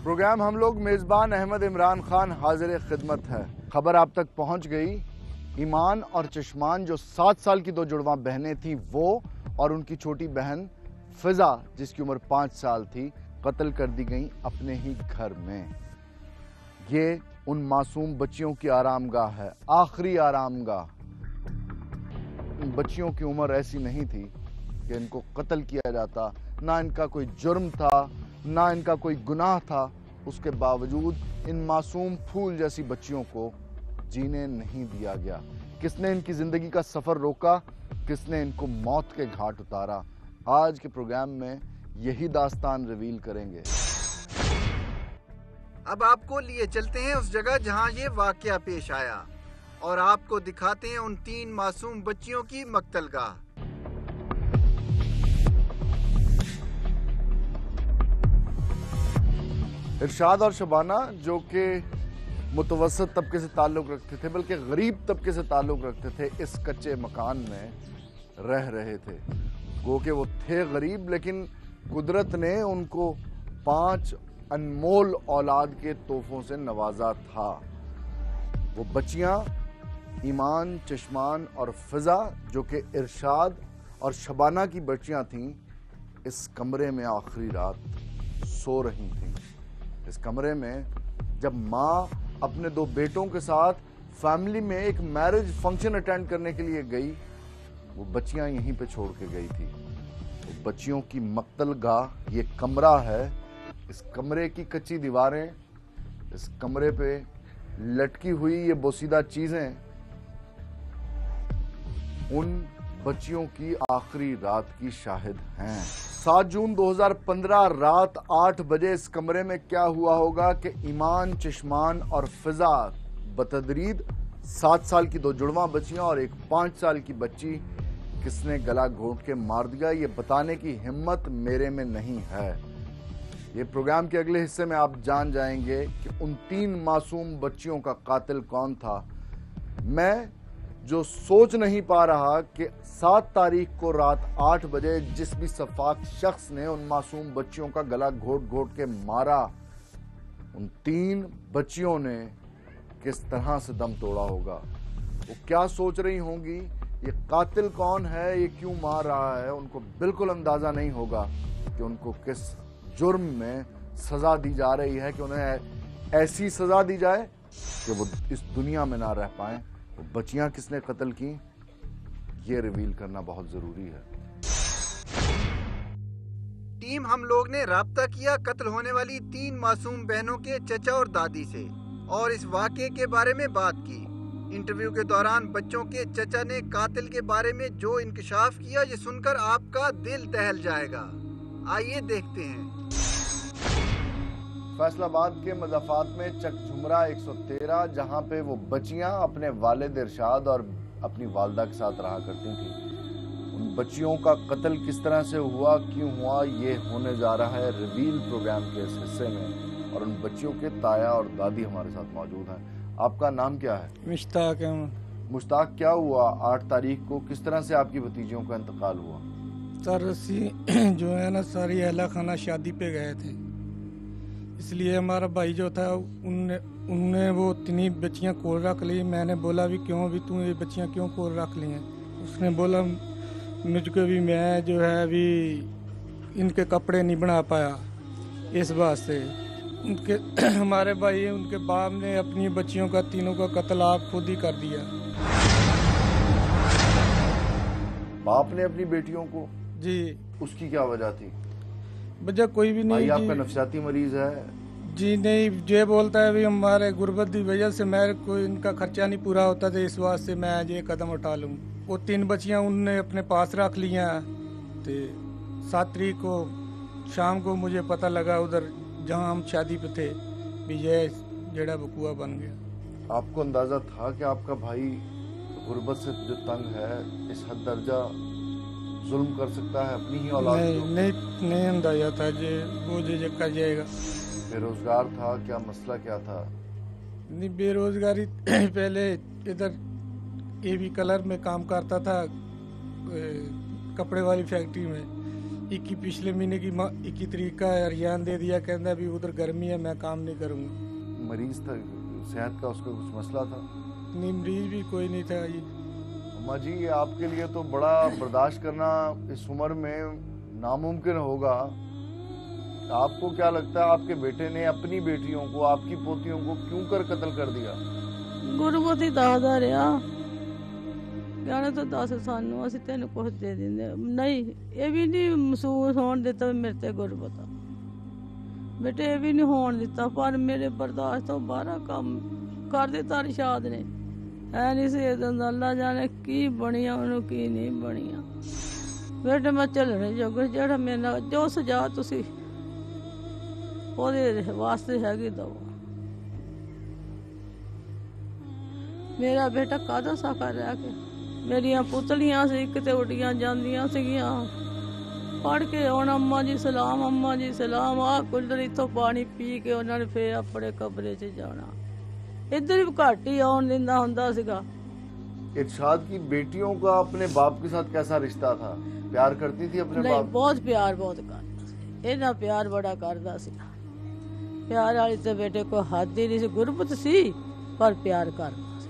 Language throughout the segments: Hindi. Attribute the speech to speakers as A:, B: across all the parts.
A: प्रोग्राम हम लोग मेज़बान अहमद इमरान खान हाजिर खिदमत है। खबर आप तक पहुंच गई। ईमान और चश्मान जो 7 साल की 2 जुड़वा बहनें थीं, वो और उनकी छोटी बहन फिजा जिसकी उम्र 5 साल थी, कत्ल कर दी गई अपने ही घर में। ये उन मासूम बच्चियों की आरामगाह है, आखिरी आरामगाह। इन बच्चियों की उम्र ऐसी नहीं थी कि इनको कत्ल किया जाता, ना इनका कोई जुर्म था, ना इनका कोई गुनाह था। उसके बावजूद इन मासूम फूल जैसी बच्चियों को जीने नहीं दिया गया। किसने इनकी जिंदगी का सफर रोका, किसने इनको मौत के घाट उतारा, आज के प्रोग्राम में यही दास्तान रिवील करेंगे।
B: अब आपको लिए चलते हैं उस जगह जहां ये वाकया पेश आया और आपको दिखाते हैं उन 3 मासूम बच्चियों की मक्तलगाह।
A: इरशाद और शबाना जो कि मुतवसत तबके से ताल्लुक़ रखते थे, बल्कि गरीब तबके से ताल्लुक़ रखते थे, इस कच्चे मकान में रह रहे थे। गो कि वो थे गरीब, लेकिन कुदरत ने उनको 5 अनमोल औलाद के तोहफों से नवाजा था। वो बच्चियां ईमान, चश्मान और फिजा जो कि इरशाद और शबाना की बच्चियां थीं, इस कमरे में आखिरी रात सो रही थीं। इस कमरे में जब माँ अपने 2 बेटों के साथ फैमिली में एक मैरिज फंक्शन अटेंड करने के लिए गई, वो बच्चियां यहीं पे छोड़ के गई थी। वो बच्चियों की मक्तलगाह ये कमरा है। इस कमरे की कच्ची दीवारें, इस कमरे पे लटकी हुई ये बोसीदा चीजें उन बच्चियों की आखिरी रात की शाहिद हैं। 7 जून 2015 रात 8 बजे इस कमरे में क्या हुआ होगा कि ईमान, चश्मान और फिजा बतदरीद 7 साल की 2 जुड़वा बच्चियां और एक 5 साल की बच्ची किसने गला घोंट के मार दिया, ये बताने की हिम्मत मेरे में नहीं है। ये प्रोग्राम के अगले हिस्से में आप जान जाएंगे कि उन 3 मासूम बच्चियों का कातिल कौन था। मैं जो सोच नहीं पा रहा कि 7 तारीख को रात 8 बजे जिस भी सफाक शख्स ने उन मासूम बच्चियों का गला घोट घोट के मारा, उन 3 बच्चियों ने किस तरह से दम तोड़ा होगा। वो क्या सोच रही होंगी, ये कातिल कौन है, ये क्यों मार रहा है। उनको बिल्कुल अंदाजा नहीं होगा कि उनको किस जुर्म में सजा दी जा रही है, कि उन्हें ऐसी सजा दी जाए कि वो इस दुनिया में ना रह पाएं। वो बच्चियां किसने कत्ल की, ये रिवील करना बहुत जरूरी है।
B: टीम हम लोग ने राब्ता किया कत्ल होने वाली 3 मासूम बहनों के चचा और दादी से और इस वाक़े के बारे में बात की। इंटरव्यू के दौरान बच्चों के चचा ने कातिल के बारे में जो इंकशाफ किया, ये सुनकर आपका दिल दहल जाएगा। आइए देखते हैं।
A: फैसलाबाद के मज़ाफ़ात में चकझुमरा 113, जहां पे वो बच्चियां अपने वालिद इरशाद और अपनी वालदा के साथ रहा करती थी। उन बच्चियों का कत्ल किस तरह से हुआ, क्यों हुआ, ये होने जा रहा है रिवील प्रोग्राम के इस हिस्से में। और उन बच्चियों के ताया और दादी हमारे साथ मौजूद हैं। आपका नाम क्या है?
C: मुश्ताक है।
A: मुश्ताक, क्या हुआ 8 तारीख को, किस तरह से आपकी भतीजियों का इंतकाल हुआ?
C: सर जो है ना, सारी अहला खाना शादी पे गए थे, इसलिए हमारा भाई जो था उनने वो 3 बच्चियां कोल रख ली। मैंने बोला भी क्यों, भी तू ये बच्चियां क्यों कोल रख ली हैं? उसने बोला मुझको भी, मैं जो है भी इनके कपड़े नहीं बना पाया, इस बात से उनके हमारे भाई उनके बाप ने अपनी बच्चियों का, तीनों का कत्ल आप खुद ही कर दिया।
A: बाप ने अपनी बेटियों को?
C: जी।
A: उसकी क्या वजह थी?
C: वजह कोई भी नहीं।
A: भाई आपका नफसियाती मरीज है?
C: जी नहीं, ये बोलता है भी हमारे गुर्बत की वजह से मेरे को इनका खर्चा नहीं पूरा होता था, इस वास्ते मैं ये कदम उठा लूँ। वो 3 बच्चियाँ उनने अपने पास रख लिया। तो 7 तारीख को शाम को मुझे पता लगा उधर जहाँ हम शादी पे थे भी ये जड़ा बकुआ बन गया।
A: आपको अंदाजा था कि आपका भाई गुर्बत से जो तंग है, इस हद दर्जा जुल्म कर सकता है अपनी ही औलाद?
C: नहीं अंदाजा था जे वो जे कर जाएगा।
A: बेरोजगार था क्या? मसला क्या था?
C: नहीं, बेरोजगारी पहले इधर एवी कलर में काम करता था, कपड़े वाली फैक्ट्री में। 21 पिछले महीने की 21 तारीख का रियान दे दिया, कहता भी उधर गर्मी है मैं काम नहीं करूँगा।
A: मरीज था, सेहत का उसका कुछ मसला था?
C: नहीं, मरीज भी कोई नहीं था जी।
A: अम्मा जी, ये आपके लिए तो बड़ा बर्दाश्त करना इस उम्र में नामुमकिन होगा। आपको क्या लगता है आपके बेटे ने अपनी बेटियों को, आपकी पोतियों को क्यों कर कत्ल कर दिया?
D: गुरबत ही दादा रहा, कहने तो दस सानू असि तेन कुछ दे देंगे, नहीं ये भी नहीं महसूस होने देता मेरे ते गुरबत बेटे, ये भी नहीं होने दिता, पर मेरे बर्दाश्त तो बाहर काम कर दिता रिशाद ने, है नहीं से अल्लाह जाने की बनिया उन्होंने की नहीं बनिया। बेटे मैं चलने जोगे जेड़ा मेरे नाल जो सजा तुसी ओदे वास्ते हैगी दवा। मेरा बेटा कादा साका रह के, मेरिया पुतलियां से किते उड़ियां जांदियां सीगियां, पढ़ के आना अम्मा जी सलाम, अम्मा जी सलाम, आ कुल्लर इथों पानी पी के उन्होंने फिर अपने कमरे च जाना, इधर भी घट ही आउण दिंदा हुंदा सीगा।
A: इरशाद की बेटियों का अपने बाप के साथ कैसा रिश्ता था? प्यार करती थी अपने
D: नहीं,
A: बाप?
D: बहुत प्यार बहुत करदा सी, इन्ना प्यार बड़ा करदा सी, प्यार वाली तो बेटे को हद ही नहीं सी, गुरबत सी पर प्यार करदा सी,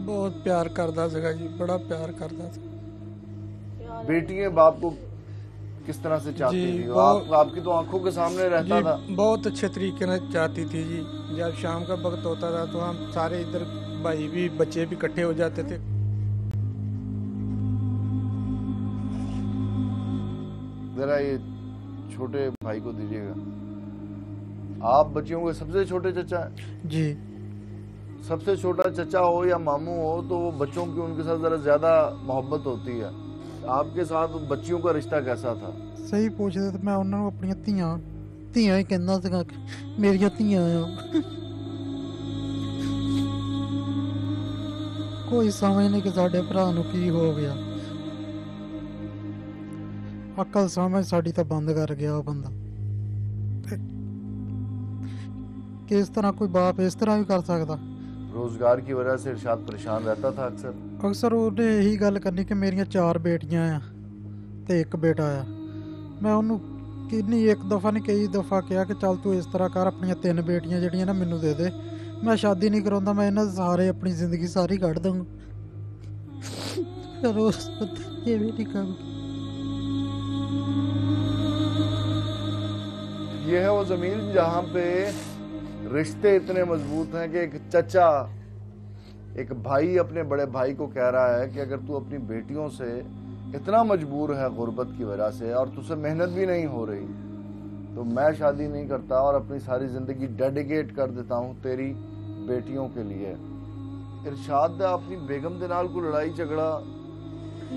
C: बहुत प्यार करदा सीगा जी, बड़ा प्यार करदा था।
A: बेटियां बाप को किस तरह से चाहती
C: जी,
A: थी? आपकी तो आंखों के सामने रहता
C: जी,
A: था।
C: बहुत अच्छे तरीके से चाहती थी जी। जब शाम का वक्त होता था तो हम सारे इधर भाई भी बच्चे भी इकट्ठे हो जाते थे।
A: जरा ये छोटे भाई को दीजिएगा। आप बच्चियों के सबसे छोटे चचा हैं?
C: जी,
A: सबसे छोटा चचा हो या मामू हो तो वो बच्चों की उनके साथ जरा ज्यादा मोहब्बत होती है। आपके साथ बच्चियों का रिश्ता कैसा था?
E: सही पूछते तो मैं उन्होंने अपनी ਧੀਆਂ ਹੀ ਕਹਿੰਦਾ ਸੀਗਾ ਕਿ ਮੇਰੀਆਂ ਧੀਆਂ ਆ। ਕੋਈ ਸਮਝ ਨਹੀਂ ਕਿ ਸਾਡੇ ਭਰਾ ਨੂੰ ਕੀ ਹੋ ਗਿਆ। ਅਕਲ ਸਮਝ ਸਾਡੀ ਤਾਂ ਬੰਦ ਕਰ ਗਿਆ ਉਹ ਬੰਦਾ। किस तरह कोई बाप इस तरह भी कर सकता?
A: रोजगार की वजह से इरशाद परेशान रहता था अक्सर।
E: अक्सर ਉਹਨੇ ਇਹੀ ਗੱਲ ਕਰਨੀ ਕਿ ਮੇਰੀਆਂ 4 ਬੇਟੀਆਂ ਆ ਤੇ 1 ਬੇਟਾ ਆ। ਮੈਂ ਉਹਨੂੰ ਕਿੰਨੀ ਇੱਕ ਦਫਾ ਨਹੀਂ ਕਈ ਦਫਾ ਕਿਹਾ ਕਿ ਚੱਲ ਤੂੰ ਇਸ ਤਰ੍ਹਾਂ ਕਰ, ਆਪਣੀਆਂ 3 ਬੇਟੀਆਂ ਜਿਹੜੀਆਂ ਨਾ ਮੈਨੂੰ ਦੇ ਦੇ, ਮੈਂ ਸ਼ਾਦੀ ਨਹੀਂ ਕਰਾਉਂਦਾ, ਮੈਂ ਇਹਨਾਂ ਦੇ ਸਾਰੇ ਆਪਣੀ ਜ਼ਿੰਦਗੀ ਸਾਰੀ ਕੱਢ ਦੂੰਗਾ। ਫਿਰ ਉਸ ਇਹ ਵੀ ਨਹੀਂ ਕੰਮ।
A: ये है वो जमीन जहाँ पे रिश्ते इतने मजबूत हैं कि एक चचा, एक भाई अपने बड़े भाई को कह रहा है कि अगर तू अपनी बेटियों से इतना मजबूर है गुर्बत की वजह से और तुझसे मेहनत भी नहीं हो रही तो मैं शादी नहीं करता और अपनी सारी जिंदगी डेडिकेट कर देता हूँ तेरी बेटियों के लिए। इरशाद दा अपनी बेगम दे नाल कोई लड़ाई झगड़ा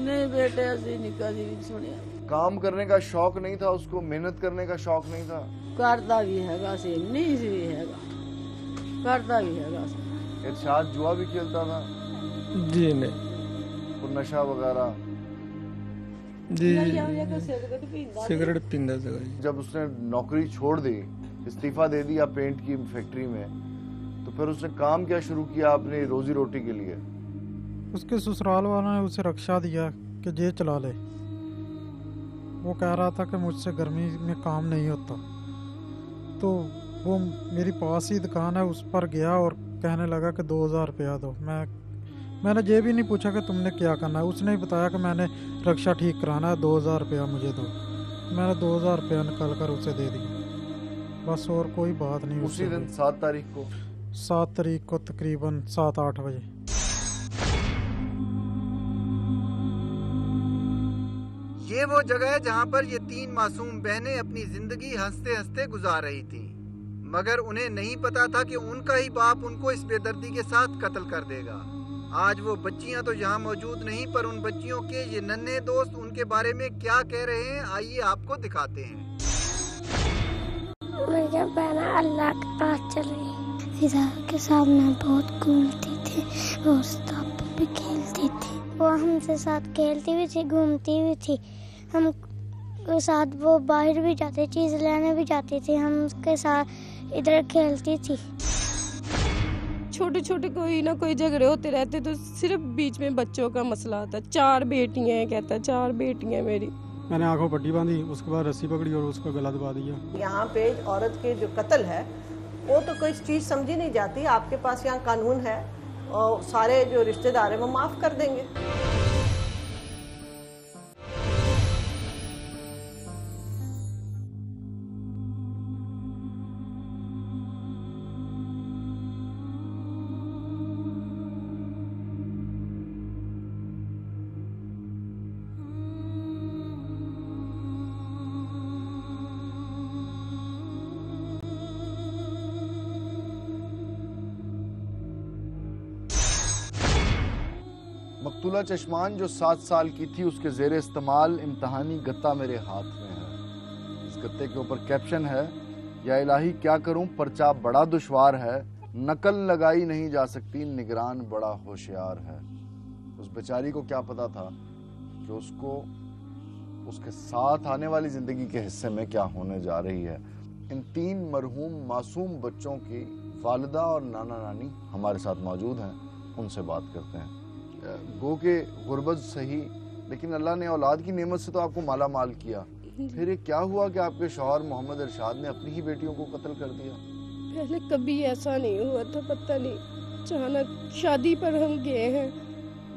D: नहीं बेटे, असि नहीं कदी भी सुनिया।
A: काम करने का शौक नहीं था उसको, मेहनत करने का शौक नहीं था?
D: करदा भी हैगा सी, नहीं सी भी हैगा, करदा भी हैगा सी।
A: इरशाद जुआ भी खेलता था?
C: जी नहीं।
A: और नशा वगैरह?
C: जी,
D: सिगरेट पींदा
C: सिगरेट पींदा था जी।
A: जब उसने नौकरी छोड़ दी, इस्तीफा दे दिया पेंट की फैक्ट्री में, तो फिर उसने काम क्या शुरू किया अपनी रोजी रोटी के लिए?
E: उसके ससुराल वालों ने उसे रक्षा दिया कि ये चला ले। वो कह रहा था कि मुझसे गर्मी में काम नहीं होता, तो वो मेरी पास ही दुकान है उस पर गया और कहने लगा कि 2000 रुपया दो। मैंने ये भी नहीं पूछा कि तुमने क्या करना है, उसने ही बताया कि मैंने रक्षा ठीक कराना है, 2000 रुपया मुझे दो। मैंने 2000 रुपया निकाल कर उसे दे दिया, बस और कोई बात नहीं।
A: उसी दिन 7 तारीख को
E: 7 तारीख को तकरीबन 7-8 बजे।
B: ये वो जगह है जहाँ पर ये 3 मासूम बहनें अपनी जिंदगी हंसते हंसते गुजार रही थी, मगर उन्हें नहीं पता था कि उनका ही बाप उनको इस बेदर्दी के साथ कत्ल कर देगा। आज वो बच्चियां तो यहाँ मौजूद नहीं, पर उन बच्चियों के ये नन्हे दोस्त उनके बारे में क्या कह रहे हैं, आइए आपको दिखाते हैं।
F: मेरी बहन अल्लाह के पास चली, फिजा के साथ मैं बहुत घूमती थी और उस भी खेलती थी। वो हमसे साथ खेलती भी थी, घूमती भी थी। हम के साथ वो बाहर भी जाते, चीज़ लेने भी जाती थी, हम उसके साथ इधर खेलती थी।
G: छोटे छोटे कोई ना कोई झगड़े होते रहते, तो सिर्फ बीच में बच्चों का मसला आता। 4 बेटियां हैं, कहता 4 बेटियां मेरी।
E: मैंने आंखों पट्टी बांधी, उसके बाद रस्सी पकड़ी और उसका गला दबा दिया।
H: यहाँ पे औरत के जो कत्ल है वो तो कोई चीज़ समझी नहीं जाती। आपके पास यहाँ कानून है और सारे जो रिश्तेदार हैं वो माफ़ कर देंगे।
A: मकतूला चश्मान जो 7 साल की थी, उसके जेर इस्तेमाल इम्तहानी गत्ता मेरे हाथ में है। इस गत्ते के ऊपर कैप्शन है, या इलाही क्या करूं पर्चा बड़ा दुश्वार है, नकल लगाई नहीं जा सकती निगरान बड़ा होशियार है। उस बेचारी को क्या पता था कि उसको उसके साथ आने वाली जिंदगी के हिस्से में क्या होने जा रही है। इन 3 मरहूम मासूम बच्चों की वालिदा और नाना नानी हमारे साथ मौजूद हैं, उनसे बात करते हैं। गो के गुर्बत सही, लेकिन अल्लाह ने औलाद की नेमत से तो आपको माला माल किया। फिर ये क्या हुआ कि आपके शौहर मोहम्मद इरशाद ने अपनी ही बेटियों को कत्ल कर दिया?
G: पहले कभी ऐसा नहीं हुआ था, पता नहीं, अचानक शादी पर हम गए हैं,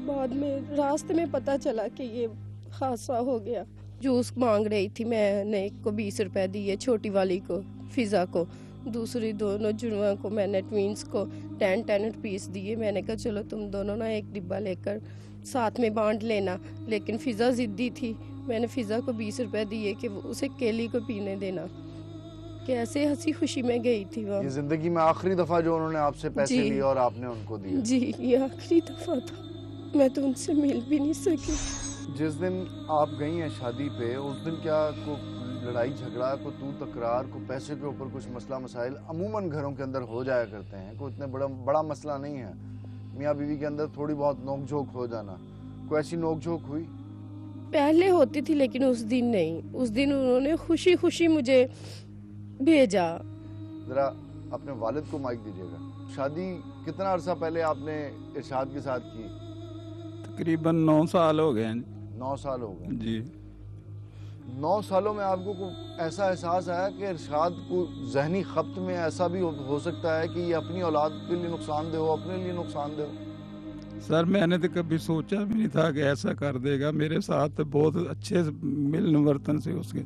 G: बाद में रास्ते में पता चला कि ये हादसा हो गया। जूस मांग रही थी, मैंने एक को 20 रुपए दिए, छोटी वाली को फिजा को, दूसरी दोनों जुड़वा को मैंने ट्विंस को 10 रुपीस दिए। मैंने कहा चलो तुम दोनों ना एक डिब्बा लेकर साथ में बांट लेना, लेकिन फिजा जिद्दी थी। मैंने फिजा को 20 रुपए दिए कि उसे केली को पीने देना। कैसे हंसी खुशी में गई थी वहाँ।
A: ये जिंदगी में आखिरी दफा जो उन्होंने आपसे पैसे लिए और आपने उनको दिए?
G: जी, ये आखिरी दफा था, मैं तो उनसे मिल भी नहीं सकी।
A: जिस दिन आप गई हैं शादी पे, उस दिन क्या को लड़ाई झगड़ा, को तू तकरार, को पैसे के ऊपर कुछ मसला मसाइल अमूमन घरों के अंदर हो जाया करते हैं, कोई इतने बड़ा मसला नहीं है। मियाँ बीवी के अंदर थोड़ी बहुत नोक-झोंक हो जाना, कोई ऐसी नोक-झोंक हुई?
G: पहले होती थी लेकिन उस दिन नहीं। उस दिन उन्होंने खुशी खुशी मुझे भेजा।
A: जरा अपने वालिद को माइक दीजिएगा। शादी कितना अरसा पहले आपने इरशाद के साथ की?
I: तकरीबन 9 साल हो गए हैं।
A: 9 साल हो गए
I: जी।
A: 9 सालों में आपको ऐसा एहसास आया कि इरशाद को जहनी खप्त में ऐसा भी हो सकता है कि ये अपनी औलाद के लिए नुकसानदेह हो, अपने लिए नुकसानदेह हो?
I: सर मैंने तो कभी सोचा भी नहीं था कि ऐसा कर देगा। मेरे साथ बहुत अच्छे मिलन वर्तन से उसके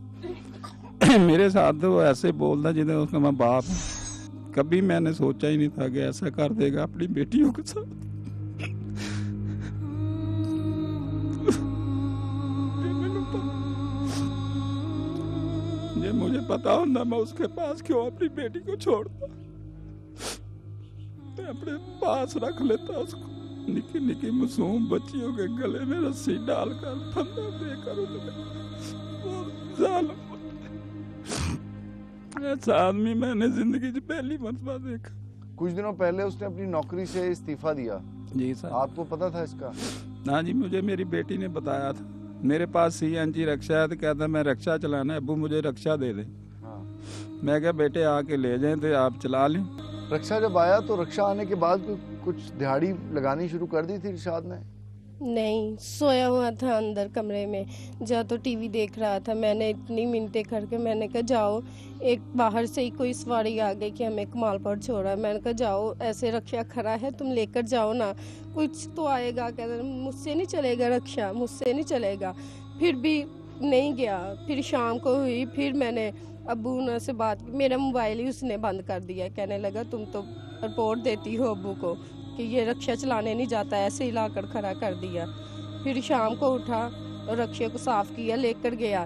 I: मेरे साथ तो वो ऐसे बोलता जिन्हें उसका मैं बाप हूँ। कभी मैंने सोचा ही नहीं था कि ऐसा कर देगा अपनी बेटियों के साथ। ये मुझे पता होता मैं उसके पास क्यों अपनी बेटी को छोड़ता, मैं अपने पास रख लेता उसको। निकी निकी मासूम बच्चियों के गले में रस्सी डालकर फंदा देकर ऐसा आदमी मैंने जिंदगी में पहली मर्तबा देखा।
A: कुछ दिनों पहले उसने अपनी नौकरी से इस्तीफा दिया।
I: जी सर।
A: आपको पता था इसका?
I: हाँ जी, मुझे मेरी बेटी ने बताया था। मेरे पास CNG रक्षा है तो कहता मैं रक्षा चलाना है, अब्बू मुझे रक्षा दे दे।
A: हाँ।
I: मैं क्या बेटे आके ले जाएं तो आप चला लें।
A: रक्षा जब आया तो रक्षा आने के बाद कुछ दिहाड़ी लगानी शुरू कर दी थी इरशाद ने?
G: नहीं, सोया हुआ था अंदर कमरे में, जा तो टीवी देख रहा था। मैंने इतनी मिनटें करके मैंने कहा जाओ, एक बाहर से ही कोई सवारी आ गई कि हमें कमालपुर छोड़ा। मैंने कहा जाओ, ऐसे रक्षा खड़ा है, तुम लेकर जाओ ना, कुछ तो आएगा। कहते मुझसे नहीं चलेगा रक्षा, मुझसे नहीं चलेगा। फिर भी नहीं गया। फिर शाम को हुई, फिर मैंने अब्बू से बात की। मेरा मोबाइल ही उसने बंद कर दिया। कहने लगा तुम तो रिपोर्ट देती हो अब्बू को कि ये रक्षा चलाने नहीं जाता, ऐसे ही लाकर खड़ा कर दिया। फिर शाम को उठा और रक्षा को साफ किया, लेकर गया।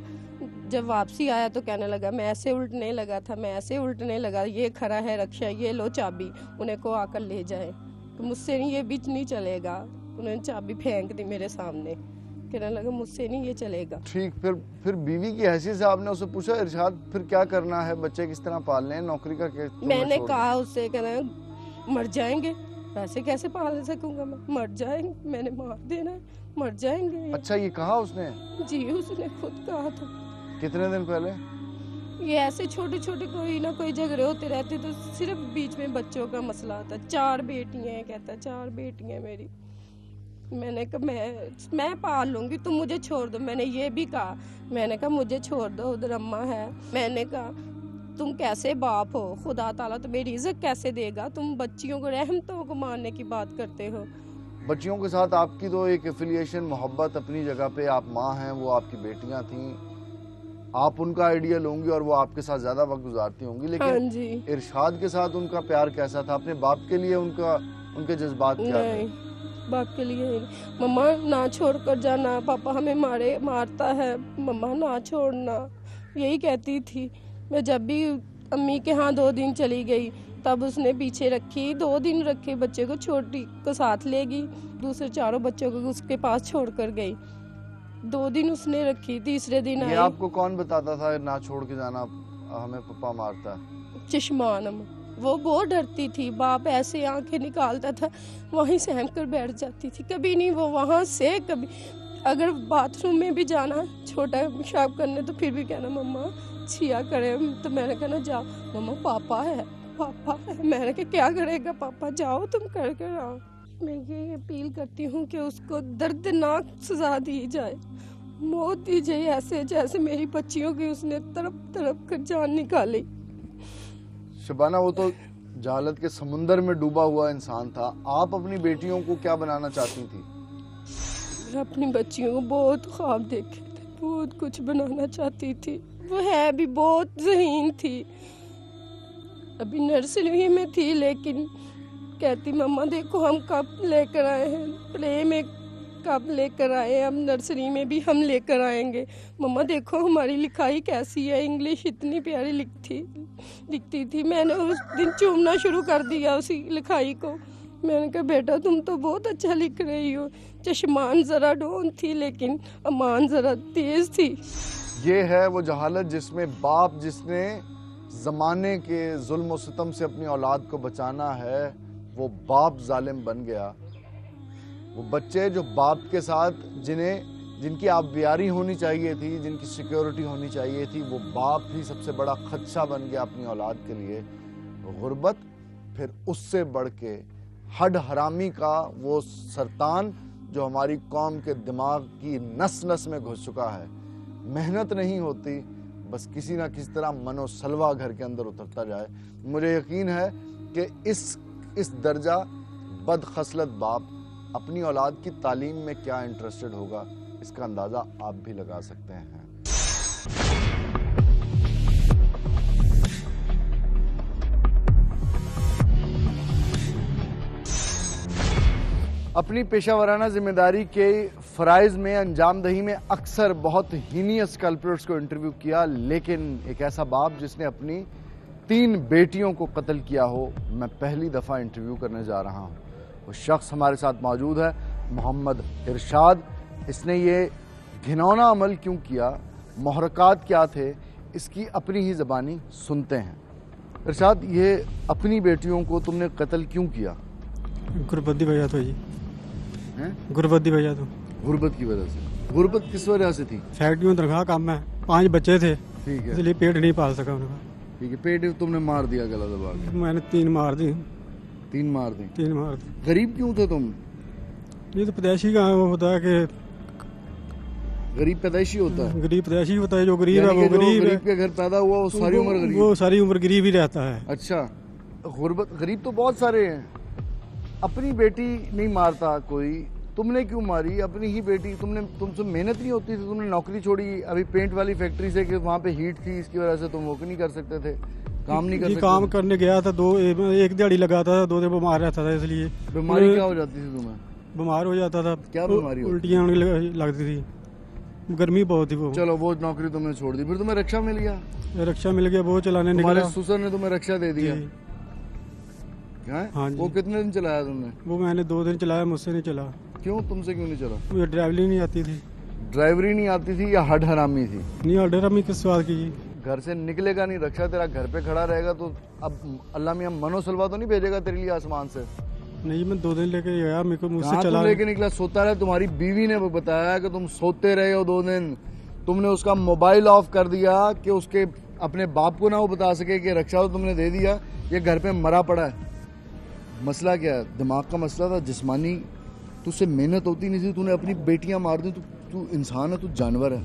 G: जब वापसी आया तो कहने लगा मैं ऐसे उल्टने लगा था, मैं ऐसे उल्टने लगा, ये खड़ा है रक्षा, ये लो चाबी, उन्हें को आकर ले जाए, तो मुझसे नहीं ये बीच नहीं चलेगा। उन्होंने चाबी फेंक दी मेरे सामने, कहने लगा मुझसे नहीं ये चलेगा।
A: ठीक, फिर बीवी की हैसियत से आपने उससे पूछा इरशाद फिर क्या करना है, बच्चे किस तरह पालने हैं, नौकरी का क्या?
G: मैंने कहा उससे, कहना मर जाएंगे, ऐसे कैसे पाल सकूंगा मैं, मर जाएंगे, मैंने मार देना है, मर जाएंगे।
A: अच्छा, ये कहा उसने?
G: जी, उसने खुद कहा था।
A: कितने दिन पहले?
G: ये ऐसे छोटे छोटे कोई ना कोई झगड़े होते रहते, तो सिर्फ बीच में बच्चों का मसला आता। 4 बेटियां हैं, कहता 4 बेटियां मेरी। मैंने कहा मैं पाल लूँगी, तुम मुझे छोड़ दो। मैंने ये भी कहा, मैंने कहा मुझे छोड़ दो, उधर अम्मा है। मैंने कहा तुम कैसे बाप हो, खुदा ताला तुम्हें रिज़्क कैसे देगा, तुम बच्चियों को, रहमतों को मारने की बात करते हो।
A: बच्चियों के साथ आपकी तो एक एफिलिएशन, मोहब्बत अपनी जगह पे, आप माँ हैं, वो आपकी बेटियां थीं, आप उनका आइडियल होंगी और वो आपके साथ ज़्यादा वक्त गुजारती होंगी, लेकिन
G: हाँ जी।
A: इरशाद के साथ उनका प्यार कैसा था? अपने बाप के लिए उनके जज्बात क्या थे?
G: बाप के लिए, मम्मा ना छोड़ कर जाना, पापा हमें मारता है, मम्मा ना छोड़ना, यही कहती थी। मैं जब भी अम्मी के यहाँ 2 दिन चली गई तब उसने पीछे रखी, 2 दिन रखे बच्चे को, छोटी को साथ ले गई, दूसरे 4 बच्चों को उसके पास छोड़ कर गई। 2 दिन उसने रखी, तीसरे दिन आई।
A: आपको कौन बताता था ना छोड़ के जाना, हमें पापा मारता है?
G: चश्मान, वो बहुत डरती थी। बाप ऐसे आंखें निकालता था, वहीं सहम कर बैठ जाती थी। कभी नहीं वो वहाँ से, कभी अगर बाथरूम में भी जाना छोटा पेशाब करने तो फिर भी कहना मम्मा छिया करे, तो मैंने कहना जाओ मम्मा, पापा है, पापा है। मैंने कहा क्या करेगा पापा, जाओ तुम कर कर आओ। मैं ये अपील करती हूँ कि उसको दर्दनाक सजा दी जाए, मौत दी जाए, ऐसे जैसे मेरी बच्चियों की उसने तड़प तड़प कर जान निकाली।
A: शबाना, वो तो जहालत के समुंदर में डूबा हुआ इंसान था, आप अपनी बेटियों को क्या बनाना चाहती थी?
G: मैं अपनी बच्चियों को बहुत ख्वाब देखे थे, बहुत कुछ बनाना चाहती थी। वो है भी बहुत ज़हीन थी, अभी नर्सरी में थी, लेकिन कहती मम्मा देखो हम कब लेकर आए हैं, प्ले में कब लेकर आए, अब नर्सरी में भी हम लेकर आएंगे। मम्मा देखो हमारी लिखाई कैसी है, इंग्लिश इतनी प्यारी लिखती थी। मैंने उस दिन चूमना शुरू कर दिया उसी लिखाई को। मैंने कहा बेटा तुम तो बहुत अच्छा लिख रही हो। चश्मान ज़रा डोन थी लेकिन अमान ज़रा तेज़ थी।
A: ये है वो जहालत जिसमें बाप, जिसने ज़माने के जुल्म और सितम से अपनी औलाद को बचाना है, वो बाप जालिम बन गया। वो बच्चे जो बाप के साथ, जिनकी आबयारी होनी चाहिए थी, जिनकी सिक्योरिटी होनी चाहिए थी, वो बाप ही सबसे बड़ा खदशा बन गया अपनी औलाद के लिए। गुर्बत, फिर उससे बढ़ के हड हरामी का वो सरतान जो हमारी कौम के दिमाग की नस नस में घुस चुका है। मेहनत नहीं होती, बस किसी ना किसी तरह मनोसलवा घर के अंदर उतरता जाए। मुझे यकीन है कि इस दर्जा बदखसलत बाप अपनी औलाद की तालीम में क्या इंटरेस्टेड होगा, इसका अंदाज़ा आप भी लगा सकते हैं। अपनी पेशावराना जिम्मेदारी के फ़राइज़ में, अंजामदही में अक्सर बहुत हीनियस कल्प्रिट्स को इंटरव्यू किया, लेकिन एक ऐसा बाप जिसने अपनी 3 बेटियों को कत्ल किया हो, मैं पहली दफ़ा इंटरव्यू करने जा रहा हूँ। वो शख्स हमारे साथ मौजूद है, मोहम्मद इरशाद। इसने ये घिनौना अमल क्यों किया, मुहर्रकात क्या थे, इसकी अपनी ही ज़बानी सुनते हैं। इरशाद, ये अपनी बेटियों को तुमने कत्ल क्यों किया?
E: गुर्बत की वजह तो जी,
A: गुर्बत
E: की वजह तो,
A: गुर्बत की वजह से। गुर्बत किस वजह से थी?
E: फैक्ट्री में तनख्वाह कम है, 5 बच्चे थे,
A: ठीक है,
E: इसलिए पेट नहीं पाल सका उनका।
A: ठीक है, पेट तुमने मार दिया गला दबा के?
E: मैंने 3 मार दी।
A: 3 मार दी?
E: 3 मार दी।
A: गरीब क्यों थे तुम?
E: ये तो पैदाइशी का वो होता है कि
A: गरीब पैदाइशी होता है।
E: गरीब पैदाइशी होता है, जो गरीब है वो गरीब
A: के घर पैदा हुआ वो सारी उम्र गरीब,
E: वो सारी उम्र गरीब ही रहता है।
A: अच्छा, गुर्बत, गरीब तो बहुत सारे हैं। अपनी बेटी नहीं मारता कोई, तुमने क्यों मारी? अपनी ही बेटी, तुमसे मेहनत नहीं होती थी? तुमने नौकरी छोड़ी अभी पेंट वाली फैक्ट्री से कि वहाँ पे हीट थी, इसकी वजह से तुम वो नहीं कर सकते थे, काम नहीं कर सकते?
E: काम करने गया था, 1 दिहाड़ी लगाता था, 2 दिन बीमार रहता था। इसलिए
A: बीमारी क्या हो जाती थी तुम्हें?
E: बीमार हो जाता था।
A: क्या बीमारी?
E: उल्टियाँ लगती थी, गर्मी बहुत थी वो।
A: चलो वो नौकरी तुमने छोड़ दी, फिर तुम्हें रक्षा मिल गया?
E: रक्षा मिल गया, वो चलाने निकला।
A: तुम्हारे ससुर ने तुम्हें रक्षा दे दिया? हाँ, वो कितने दिन चलाया तुमने?
E: वो मैंने 2 दिन चलाया, मुझसे नहीं चला।
A: क्यों, तुमसे क्यों नहीं चला?
E: मुझे ड्राइवरी नहीं आती थी।
A: ड्राइवरी नहीं आती थी या हड हरामी थी?
E: नहीं, हड हरामी किस बात की?
A: घर से निकलेगा नहीं, रक्षा तेरा घर पे खड़ा रहेगा, तो अब अल्लाह मियां मनोसलवा तो नहीं भेजेगा तेरे लिए आसमान से?
E: नहीं, मैं 2 दिन लेके गया, मेरे को मुझसे चला
A: लेके निकला, सोता रहा। तुम्हारी बीवी ने बताया कि तुम सोते रहे हो 2 दिन, तुमने उसका मोबाइल ऑफ कर दिया कि उसके अपने बाप को ना वो बता सके कि रक्षा तो तुमने दे दिया, ये घर पे मरा पड़ा है। मसला क्या है? दिमाग का मसला था, जिस्मानी तुझसे मेहनत होती नहीं थी, तूने अपनी बेटियां मार दी। तू इंसान है, तू जानवर है।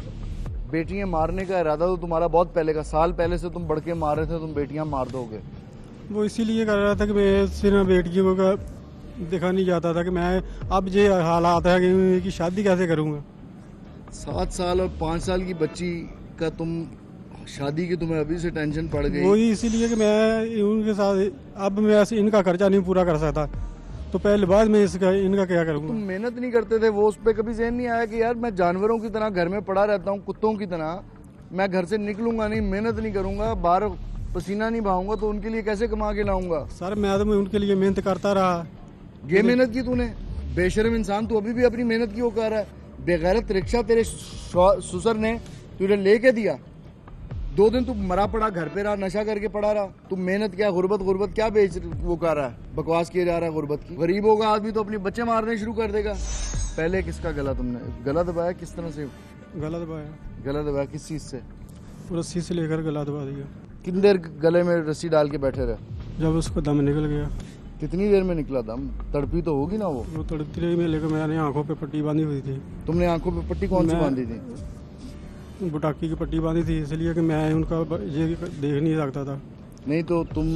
A: बेटियां मारने का इरादा तो तुम्हारा बहुत पहले का, साल पहले से तुम बढ़ के मार रहे थे, तुम बेटियां मार दोगे।
E: वो इसीलिए कर रहा था कि मैं सिर्फ बेटियों का देखा नहीं जाता था कि मैं अब ये हालात है कि शादी कैसे करूँगा।
A: 7 साल और 5 साल की बच्ची का तुम शादी की तुम्हें अभी से टेंशन पड़ गई।
E: वही इसीलिए कि मैं उनके साथ अब मैं इनका खर्चा नहीं पूरा कर सकता, तो पहले बाद में इनका क्या करूँगा।
A: तुम मेहनत नहीं करते थे, वो उस पर कभी ज़हन नहीं आया कि यार मैं जानवरों की तरह घर में पड़ा रहता हूँ, कुत्तों की तरह, मैं घर से निकलूंगा नहीं, मेहनत नहीं करूंगा, बाहर पसीना नहीं बहाऊंगा, तो उनके लिए कैसे कमा के लाऊंगा।
E: सर मैं तो उनके लिए मेहनत करता रहा।
A: ये मेहनत की तूने, बेशर्म इंसान, तू अभी भी अपनी मेहनत की औकार है। बेगैरत रिक्शा तेरे ससुर ने तुझे लेके दिया, 2 दिन तू मरा पड़ा, घर पे रहा, नशा करके पड़ा रहा। तू मेहनत क्या, गुर्बत क्या बेच वो कर रहा है, बकवास किया जा रहा है गुर्बत की। गरीब होगा आदमी तो अपने बच्चे मारने शुरू कर देगा। पहले किसका गला तुमने गला दबाया, किस तरह से
E: गला दबाया?
A: गला दबाया किस चीज से?
E: रस्सी से लेकर गला दबा दिया।
A: कितनी देर गले में रस्सी डाल के बैठे रहे?
E: जब उसको दम निकल गया।
A: कितनी देर में निकला दम? तड़पी तो होगी ना वो
E: तड़पती रही में, लेकर मैंने आंखों पे पट्टी बांधी हुई थी।
A: तुमने आंखों पे पट्टी कौन सी बांधी थी?
E: बुटाकी की पट्टी बांधी थी, इसलिए कि मैं उनका ये देख नहीं सकता था।
A: नहीं तो तुम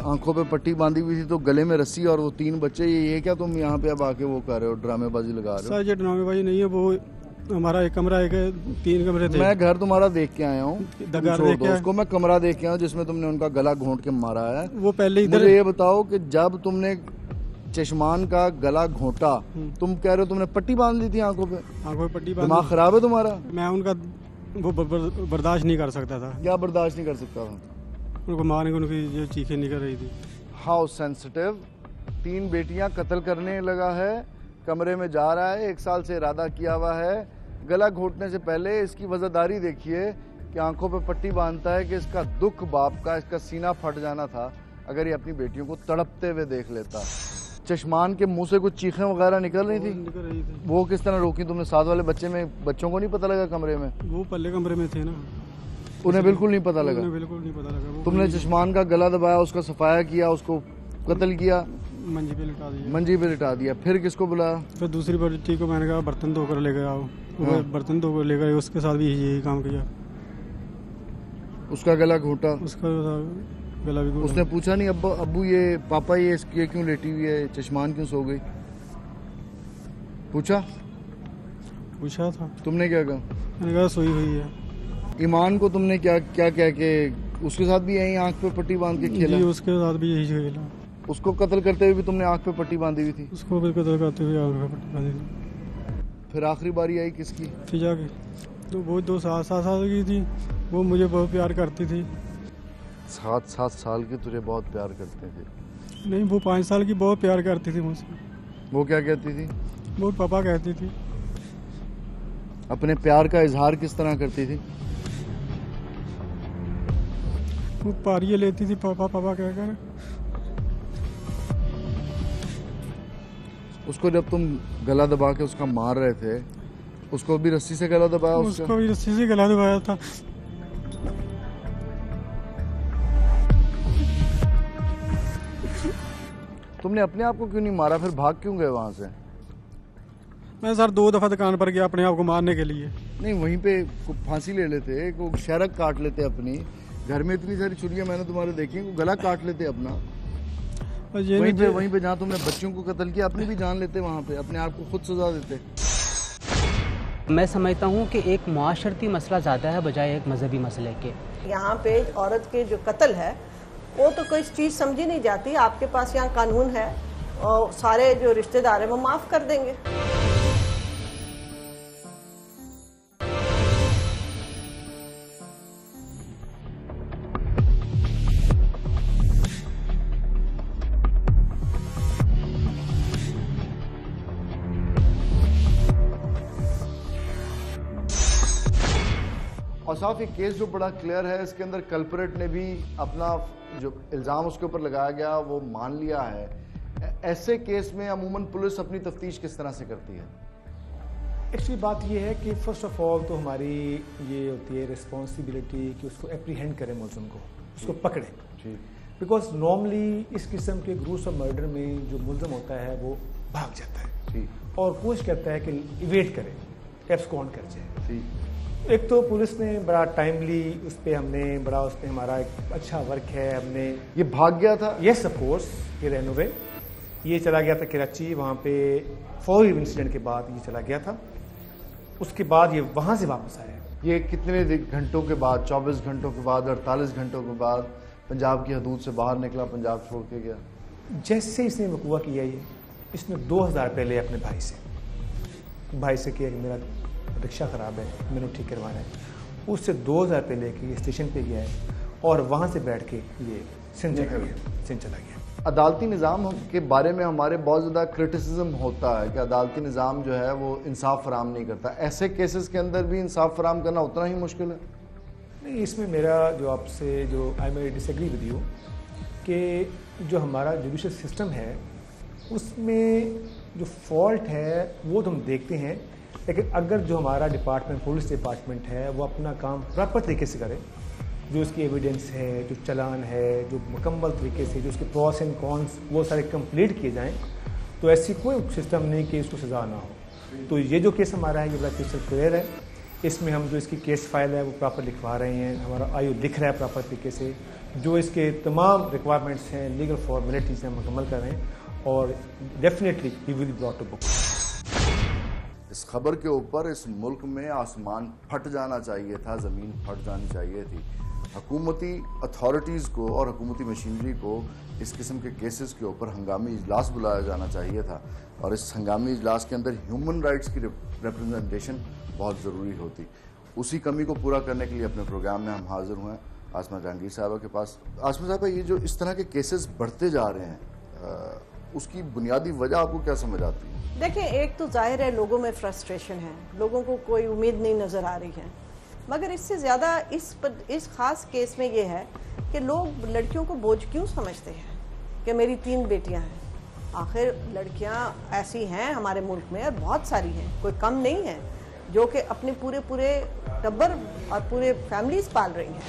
A: आंखों पे पट्टी बांधी हुई थी तो गले में रस्सी और वो 3 बच्चे, ये क्या तुम यहाँ पे अब आके वो कर रहे हो, ड्रामेबाजी लगा रहे हो?
E: सर ये ड्रामेबाजी नहीं है, वो हमारा एक कमरा, एक 3 कमरे थे।
A: मैं घर तुम्हारा देख के आया हूँ, उसको मैं कमरा देख के आया जिसमें तुमने उनका गला घोंट के मारा है।
E: वो पहले इधर।
A: मुझे ये बताओ कि जब तुमने चश्मान का गला घोंटा, तुम कह रहे हो तुमने पट्टी बांध ली थी आंखों पे?
E: आंखों पे पट्टी बांध।
A: दिमाग खराब है तुम्हारा?
E: मैं उनका वो बर्दाश्त नहीं कर सकता था।
A: क्या बर्दाश्त नहीं कर सकता था?
E: उनको मारने को उनकी जो चीखें निकल रही थी।
A: How sensitive. 3 बेटियां कत्ल करने लगा है, कमरे में जा रहा है, 1 साल से इरादा किया हुआ है। गला घोटने से पहले इसकी वजहदारी देखिए कि आंखों पे पट्टी बांधता है कि इसका दुख बाप का, इसका सीना फट जाना था अगर ये अपनी बेटियों को तड़पते हुए देख लेता। चश्मान के मुंह से कुछ चीखें वगैरह निकल रही थी, वो किस तरह रोकी तुमने? साथ वाले बच्चों को नहीं पता लगा कमरे में?
E: वो पल्ले कमरे में थे ना,
A: उन्हें बिल्कुल नहीं पता लगा?
E: बिल्कुल नहीं पता लगा।
A: तुमने चश्मान का गला दबाया, उसका सफाया किया, उसको कत्ल किया,
E: मंजी पे लिटा दिया।
A: मंजी पे लिटा दिया। फिर किसको बुलाया?
E: फिर दूसरी बच्ची को मैंने कहा बर्तन धोकर लेकर आओ। बर्तन धोकर लेकर उसके साथ भी यही काम किया।
A: उसका गला घोटा,
E: उसका गला भी घोटा।
A: उसने पूछा नहीं अब्बू ये पापा ये क्यों लेटी हुई है, चश्मान क्यों सो गई? पूछा
E: था।
A: तुमने क्या कहा?
E: मैंने कहा सोई हुई है।
A: ईमान को तुमने क्या कह के उसके साथ भी यही आंख पे पट्टी बांध के खेला?
E: जी उसके साथ भी यही खेला।
A: उसको कत्ल करते हुए भी तुमने आंख पे पट्टी बांधी हुई थी?
E: उसको भी कत्ल करते हुए आंख पे पट्टी बांधी थी।
A: फिर आखिरी बारी आई किसकी?
E: फिजा की। तो वो 7 साल की थी, वो मुझे बहुत प्यार करती थी।
A: 7 साल की तुझे बहुत प्यार करते थे?
E: नहीं, वो 5 साल की बहुत प्यार करती थी मुझसे।
A: वो क्या कहती थी?
E: वो पापा कहती थी।
A: अपने प्यार का इजहार किस तरह करती थी?
E: वो पारियां लेती थी पापा पापा कहकर।
A: उसको जब तुम गला दबा के उसका मार रहे थे, उसको भी रस्सी से गला दबाया?
E: उसको भी रस्सी से गला दबाया था।
A: तुमने अपने आप को क्यों नहीं मारा, फिर भाग क्यों गए वहां से?
E: मैं सर 2 दफा दुकान पर गया अपने आप को मारने के लिए।
A: नहीं, वहीं पे फांसी ले लेते, को शरक काट लेते अपनी। घर में इतनी सारी छुरियां मैंने तुम्हारे देखी, को गला काट लेते अपना। वहीं पे जहाँ तुमने बच्चों को कत्ल किया, अपनी भी जान लेते वहाँ पे, अपने आप को खुद सजा देते।
J: मैं समझता हूँ कि एक मुआशरती मसला ज़्यादा है बजाय एक मजहबी मसले के।
H: यहाँ पे औरत के जो कत्ल है वो तो कोई चीज़ समझी नहीं जाती। आपके पास यहाँ कानून है और सारे जो रिश्तेदार हैं वो माफ़ कर देंगे।
A: और साफ ये केस जो बड़ा क्लियर है, इसके अंदर कल्परेट ने भी अपना जो इल्ज़ाम उसके ऊपर लगाया गया वो मान लिया है। ऐसे केस में अमूमन पुलिस अपनी तफ्तीश किस तरह से करती है?
K: एक्चुअली बात ये है कि फर्स्ट ऑफ ऑल तो हमारी ये होती है रिस्पॉन्सिबिलिटी कि उसको एप्रीहेंड करें, मुलज़िम को, उसको पकड़ें। जी। बिकॉज नॉर्मली इस किस्म के ग्रूसम मर्डर में जो मुलज़िम होता है वो भाग जाता है। और कोशिश करता है कि इवेट करे, एब्सकॉन्ड कर जाए। एक तो पुलिस ने बड़ा टाइमली उस पर हमने बड़ा उस पर हमारा एक अच्छा वर्क है। हमने
A: ये भाग गया था?
K: यस ऑफ कोर्स, ये रेनोवे ये चला गया था कराची, वहाँ पे फौरी इंसिडेंट के बाद ये चला गया था। उसके बाद ये वहाँ से वापस आया।
A: ये कितने घंटों के बाद, 24 घंटों के बाद, 48 घंटों के बाद पंजाब की हदूद से बाहर निकला, पंजाब छोड़ के गया?
K: जैसे इसने वकूआ किया ये, इसने 2000 रुपये ले अपने भाई से कि मेरा रिक्शा ख़राब है, मैंने ठीक करवाना है। उससे 2000 रुपये लेके ये स्टेशन पे गया है और वहाँ से बैठ के ये सिंध चला गया।
A: अदालती निज़ाम के बारे में हमारे बहुत ज़्यादा क्रिटिसिज्म होता है कि अदालती निज़ाम जो है वो इंसाफ फराम नहीं करता। ऐसे केसेस के अंदर भी इंसाफ फराम करना उतना ही मुश्किल है?
K: नहीं, इसमें मेरा जो आपसे जो आई मे डिसएग्री विद यू कि जो हमारा जुडिशल सिस्टम है उसमें जो फॉल्ट है वो तो हम देखते हैं, लेकिन अगर जो हमारा डिपार्टमेंट पुलिस डिपार्टमेंट है वो अपना काम प्रॉपर तरीके से करे, जो उसकी एविडेंस है, जो चलान है, जो मुकम्मल तरीके से जो उसके प्रॉस एंड कॉन्स वो सारे कंप्लीट किए जाएं, तो ऐसी कोई सिस्टम नहीं कि इसको सज़ा ना हो। तो ये जो केस हमारा है ये बड़ा क्रिस्टल क्लियर है। इसमें हम जो इसकी केस फाइल है वो प्रॉपर लिखवा रहे हैं, हमारा आयु दिख रहा है प्रॉपर तरीके से, जो इसके तमाम रिक्वायरमेंट्स हैं, लीगल फॉर्मेलिटीज़ हैं, मुकम्मल कर रहे हैं और definitely he will be brought to book.
A: इस खबर के ऊपर इस मुल्क में आसमान फट जाना चाहिए था, ज़मीन फट जानी चाहिए थी। हुकूमती अथॉरिटीज़ को और हुकूमती मशीनरी को इस किस्म के केसेस के ऊपर हंगामी इजलास बुलाया जाना चाहिए था और इस हंगामी इजलास के अंदर ह्यूमन राइट्स की रिप्रेजेंटेशन बहुत ज़रूरी होती। उसी कमी को पूरा करने के लिए अपने प्रोग्राम में हम हाजिर हुए हैं आसमा जहांगीर साहबा के पास। आसमा साहबा, ये जो इस तरह के केसेस बढ़ते जा रहे हैं उसकी बुनियादी वजह आपको क्या समझ आती है?
H: देखिए, एक तो जाहिर है लोगों में फ्रस्ट्रेशन है, लोगों को कोई उम्मीद नहीं नज़र आ रही है, मगर इससे ज़्यादा इस ख़ास केस में ये है कि लोग लड़कियों को बोझ क्यों समझते हैं कि मेरी 3 बेटियां हैं। आखिर लड़कियां ऐसी हैं हमारे मुल्क में और बहुत सारी हैं, कोई कम नहीं है, जो कि अपने पूरे टब्बर और पूरे फैमिलीज पाल रही हैं।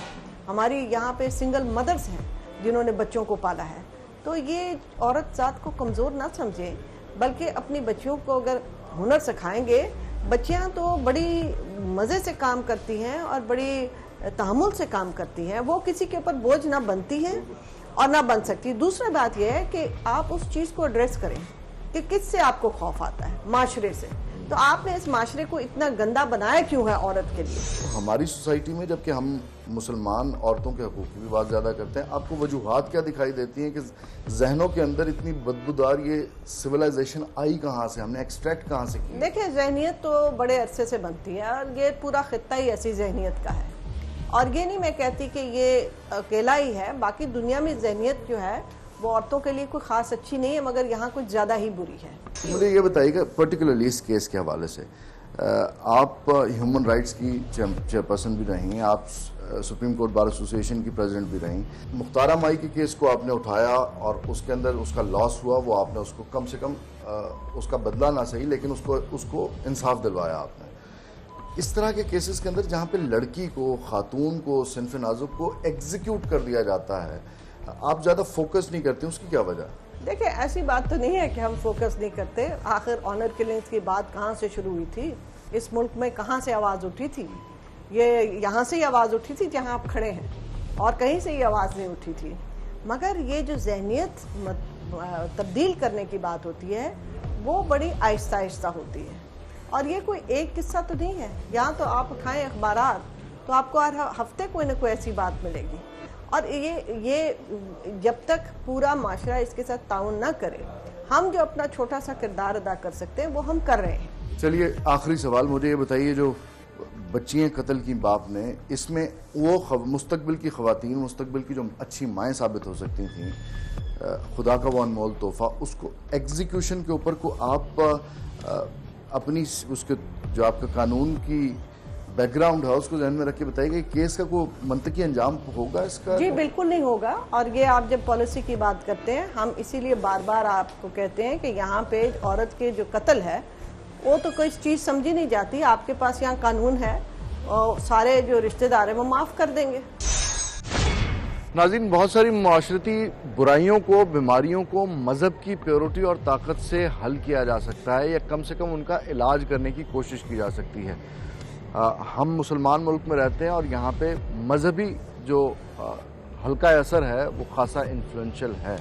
H: हमारी यहाँ पे सिंगल मदर्स हैं जिन्होंने बच्चों को पाला है। तो ये औरत ज़ात को कमज़ोर ना समझें, बल्कि अपनी बच्चियों को अगर हुनर सिखाएंगे, बच्चियां तो बड़ी मज़े से काम करती हैं और बड़ी तहम्मुल से काम करती हैं, वो किसी के ऊपर बोझ ना बनती हैं और ना बन सकती। दूसरी बात यह है कि आप उस चीज़ को एड्रेस करें कि किससे आपको खौफ आता है, माशरे से। तो आपने इस माशरे को इतना गंदा बनाया क्यों है औरत के लिए?
A: हमारी सोसाइटी में जबकि हम मुसलमान औरतों के हकूक़ की भी बात ज़्यादा करते हैं, आपको वजूहात क्या दिखाई देती हैं कि जहनों के अंदर इतनी बदबूदार ये सिविलाइजेशन आई कहाँ से, हमने एक्सट्रैक्ट कहाँ से की?
H: देखिए, जहनीत तो बड़े अरसे से बनती है और ये पूरा खित्ता ही ऐसी जहनीत का है। और ये नहीं मैं कहती कि ये अकेला ही है, बाकी दुनिया में जहनीत जो है वो औरतों के लिए कोई ख़ास अच्छी नहीं है, मगर यहाँ कुछ ज़्यादा ही बुरी है।
A: मुझे ये बताइएगा पर्टिकुलरली इस केस के हवाले से, आप ह्यूमन राइट्स की चेयरपर्सन भी रहीं, आप सुप्रीम कोर्ट बार एसोसिएशन की प्रेसिडेंट भी रहीं। मुख्तारा माई के केस को आपने उठाया और उसके अंदर उसका लॉस हुआ, वो आपने उसको कम से कम उसका बदला ना सही लेकिन उसको इंसाफ दिलवाया आपने। इस तरह के केसेस के अंदर जहाँ पे लड़की को, खातून को, सिन्फ नाजुक को एग्जीक्यूट कर दिया जाता है, आप ज़्यादा फोकस नहीं करते, उसकी क्या वजह?
H: देखिए, ऐसी बात तो नहीं है कि हम फोकस नहीं करते। आखिर ऑनर किलिंग्स की बात कहाँ से शुरू हुई थी, इस मुल्क में कहाँ से आवाज़ उठी थी? ये यहाँ से ही आवाज़ उठी थी जहाँ आप खड़े हैं, और कहीं से ही आवाज़ नहीं उठी थी। मगर ये जो जहनीत तब्दील करने की बात होती है वो बड़ी आहिस्ता आहिस्ता होती है, और ये कोई एक किस्सा तो नहीं है। यहाँ तो आप उठाएं अखबारात तो आपको हर हफ्ते कोई ना कोई ऐसी बात मिलेगी, और ये जब तक पूरा माशरा इसके साथ ताउन ना करे, हम जो अपना छोटा सा किरदार अदा कर सकते हैं वो हम कर रहे हैं।
A: चलिए, आखिरी सवाल मुझे ये बताइए, जो बच्चियाँ कत्ल की बाप ने, इसमें वो मुस्तकबिल की ख़वातीन, मुस्तकबिल की जो अच्छी माएँ साबित हो सकती थी, खुदा का वो अनमोल तोहफा, उसको एग्जीक्यूशन के ऊपर को आप अपनी उसके जो आपका कानून की बैकग्राउंड है उसको ध्यान में रख के बताइएगा, केस का कोई मंतकी अंजाम होगा इसका?
H: जी बिल्कुल नहीं होगा। और ये आप जब पॉलिसी की बात करते हैं, हम इसीलिए बार बार आपको कहते हैं कि यहाँ पे औरत के जो कत्ल है वो तो कोई चीज़ समझी नहीं जाती। आपके पास यहाँ कानून है और सारे जो रिश्तेदार हैं वो माफ़ कर देंगे।
A: नाज़रीन, बहुत सारी माशरती बुराइयों को, बीमारियों को मज़हब की प्योरिटी और ताकत से हल किया जा सकता है या कम से कम उनका इलाज करने की कोशिश की जा सकती है। हम मुसलमान मुल्क में रहते हैं और यहाँ पे मजहबी जो हल्का असर है वो खासा इन्फ्लुएंशियल है,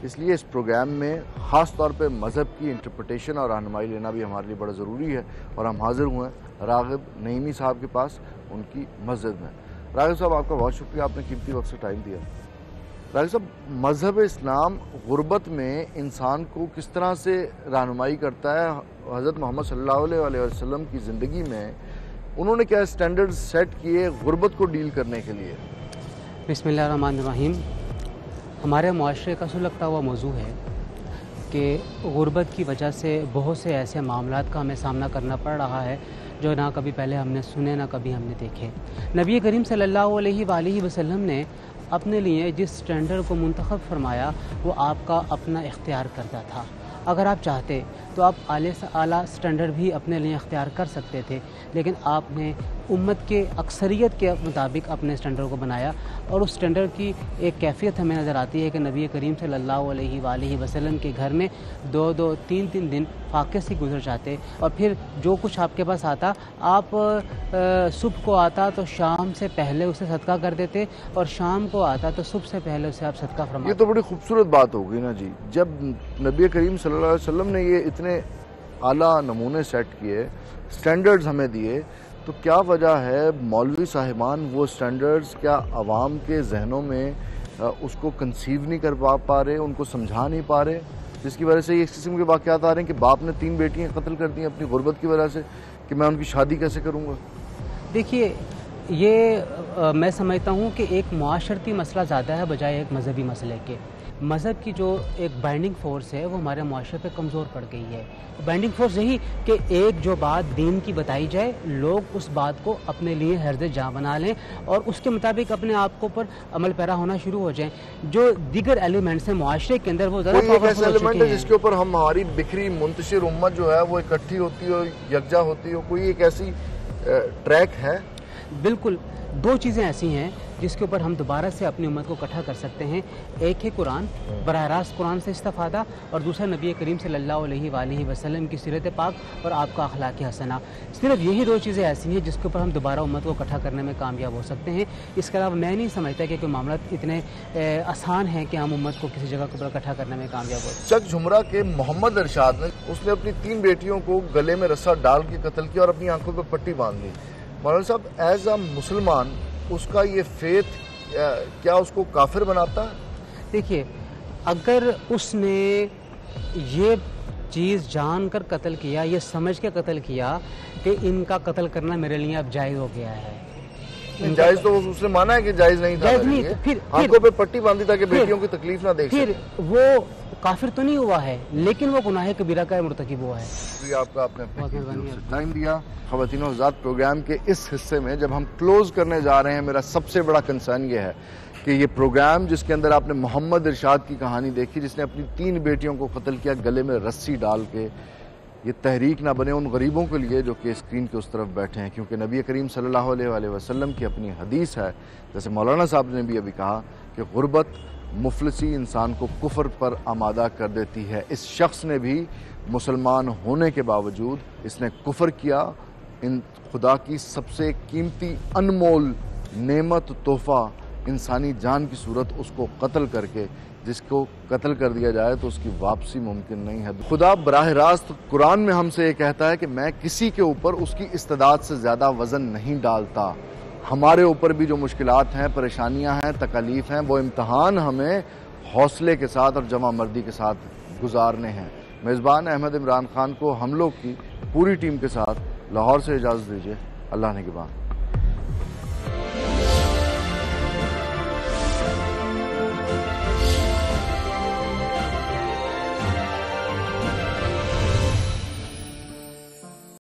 A: इसलिए इस प्रोग्राम में ख़ास तौर पे मज़हब की इंटरप्रिटेशन और रहनुमाई लेना भी हमारे लिए बड़ा ज़रूरी है। और हम हाजिर हुए हैं राग़िब नईमी साहब के पास, उनकी मस्जिद में। राग़िब साहब, आपका बहुत शुक्रिया, आपने कीमती वक्त से टाइम दिया। राग़िब साहब, मज़हब इस्लाम गुरबत में इंसान को किस तरह से रहनुमाई करता है? हज़रत मोहम्मद सल्लल्लाहु अलैहि वसल्लम की ज़िंदगी में उन्होंने क्या स्टैंडर्ड सेट किए गुरबत को डील करने के लिए?
J: बिस्मिल्लाहिर्रहमानिर्रहीम। हमारे मुआशरे का सुलगता हुआ मौजू है कि गुरबत की वजह से बहुत से ऐसे मामलात का हमें सामना करना पड़ रहा है जो ना कभी पहले हमने सुने ना कभी हमने देखे। नबी करीम सल्लल्लाहु अलैहि वसल्लम ने अपने लिए जिस स्टैंडर्ड को मुंतखब फरमाया वो आपका अपना इख्तियार करता था। अगर आप चाहते तो आप आला स्टैंडर्ड भी अपने लिए इख्तियार कर सकते थे, लेकिन आपने उम्मत के अक्सरियत के मुताबिक अपने स्टैंडर्ड को बनाया और उस स्टैंडर्ड की एक कैफियत हमें नज़र आती है कि नबी करीम सल्लल्लाहु अलैहि वसल्लम के घर में 2-2, 3-3 दिन फाके से गुजर जाते और फिर जो कुछ आपके पास आता आप सुबह को आता तो शाम से पहले उसे सदका कर देते और शाम को आता तो सुबह से पहले उसे आप सदका फरमाते।
A: ये तो बड़ी खूबसूरत बात होगी ना जी, जब नबी करीम सल्लल्लाहु अलैहि वसल्लम ने ये इतने आला नमूने सेट किए, स्टैंडर्ड्स हमें दिए, तो क्या वजह है मौलवी साहिबान वो स्टैंडर्ड्स क्या आवाम के जहनों में उसको कंसीव नहीं कर पा रहे, उनको समझा नहीं पा रहे, जिसकी वजह से ये इस किस्म के वाक़यात आ रहे हैं कि बाप ने 3 बेटियां कत्ल कर दी अपनी गुरबत की वजह से कि मैं उनकी शादी कैसे करूँगा?
J: देखिए, ये मैं समझता हूँ कि एक मुआशरती मसला ज़्यादा है बजाय एक मजहबी मसले के। मज़हब की जो एक बाइंडिंग फ़ोर्स है वो हमारे मुआशरे पे कमज़ोर पड़ गई है। बाइंडिंग फ़ोर्स यही कि एक जो बात दीन की बताई जाए, लोग उस बात को अपने लिए हर्ज़ जहाँ बना लें और उसके मुताबिक अपने आप को पर अमल पैरा होना शुरू हो जाएं। जो दीगर एलिमेंट्स हैं मुआशरे के अंदर वो ज़्यादा
A: पावरफुल हो चुके हैं जिसके ऊपर हम हमारी बिखरी मुंतशिर उम्मत जो है वो इकट्ठी होती हो, यकजा होती हो, कोई एक ऐसी ट्रैक है?
J: बिल्कुल, 2 चीज़ें ऐसी हैं जिसके ऊपर हम दोबारा से अपनी उम्मत को इकट्ठा कर सकते हैं। एक है कुरान, बराह रास्त कुरान से इस्तिफ़ादा, और दूसरा नबी करीम सल्लल्लाहु अलैहि वसल्लम की सीरत पाक और आपका अखलाक हसना। सिर्फ यही 2 चीज़ें ऐसी हैं जिसके ऊपर हम दोबारा उम्मत को इकट्ठा करने में कामयाब हो सकते हैं। इसके अलावा मैं नहीं समझता कि कोई मामला इतने आसान है कि हम उम्मत को किसी जगह पर इकट्ठा करने में कामयाब हो।
A: चक झुमरा के मोहम्मद इरशाद ने उसने अपनी 3 बेटियों को गले में रस्सा डाल के कत्ल किया और अपनी आंखों पर पट्टी बांध ली। मौलाना साहब, एज अ मुसलमान उसका ये फेथ क्या उसको काफिर बनाता है?
J: देखिए, अगर उसने ये चीज़ जानकर कत्ल किया, ये समझ के कत्ल किया कि इनका कत्ल करना मेरे लिए अब जायज़ हो गया है,
A: जायज़ तो उसने माना है कि जायज़ नहीं था,
J: जायज़ नहीं, तो फिर
A: आंखों पे पट्टी बांधी ताकि बेटियों की तकलीफ ना देख
J: फिर वो काफिर तो नहीं हुआ है, लेकिन वो गुनाह कबीरा का मुर्तकिब हुआ है।
A: आपका आपने टाइम दिया। ख़वातीन और हज़रात, प्रोग्राम के इस हिस्से में जब हम क्लोज करने जा रहे हैं, मेरा सबसे बड़ा कंसर्न ये है कि ये प्रोग्राम जिसके अंदर आपने मोहम्मद इरशाद की कहानी देखी जिसने अपनी 3 बेटियों को कत्ल किया गले में रस्सी डाल के, ये तहरीक ना बने उन गरीबों के लिए जो कि स्क्रीन के उस तरफ बैठे हैं, क्योंकि नबी करीम सल्लल्लाहु अलैहि वसल्लम की अपनी हदीस है, जैसे मौलाना साहब ने भी अभी कहा कि गुरबत मुफलिसी इंसान को कुफर पर आमादा कर देती है। इस शख्स ने भी मुसलमान होने के बावजूद इसने कुफर किया, इन खुदा की सबसे कीमती अनमोल नेमत तोहफ़ा इंसानी जान की सूरत उसको कत्ल करके, जिसको कत्ल कर दिया जाए तो उसकी वापसी मुमकिन नहीं है। खुदा बराह रास्त कुरान में हमसे ये कहता है कि मैं किसी के ऊपर उसकी इस्तेदाद से ज़्यादा वज़न नहीं डालता। हमारे ऊपर भी जो मुश्किलात हैं, परेशानियां हैं, तकलीफ़ हैं, वो इम्तहान हमें हौसले के साथ और जमा मर्दी के साथ गुजारने हैं। मेज़बान अहमद इमरान खान को हम लोग की पूरी टीम के साथ लाहौर से इजाज़त दीजिए। अल्लाह ने के बाद।